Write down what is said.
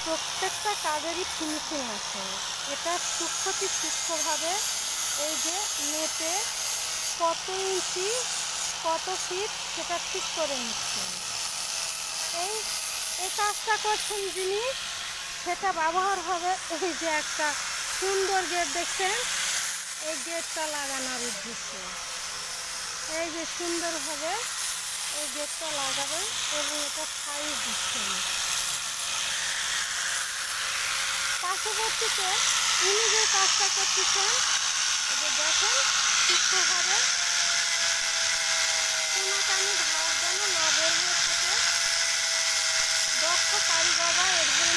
প্রত্যেকটা কাজেরই ফিনিশিং আছে। এটা সূক্ষ্মভাবে এই যে নেটে কত ইঞ্চি কত ফিট সেটা ঠিক করে নিচ্ছেন। এই এই কাজটা করছেন যিনি, সেটা ব্যবহার হবে এই যে একটা সুন্দর গেট দেখছেন, এই গেটটা লাগানোর উদ্দেশ্যে। এই যে সুন্দরভাবে এই গেটটা লাগাবেন এবং এটা সাইজ দিচ্ছেন। পার্শ্ববর্তীতে উনি যে কাজটা করতেছেন, এই যে দেখেন সূক্ষ্মভাবে কোনাকানি ধার যেন না বের হয়ে থাকে। দক্ষ কারিগররা এর জন্য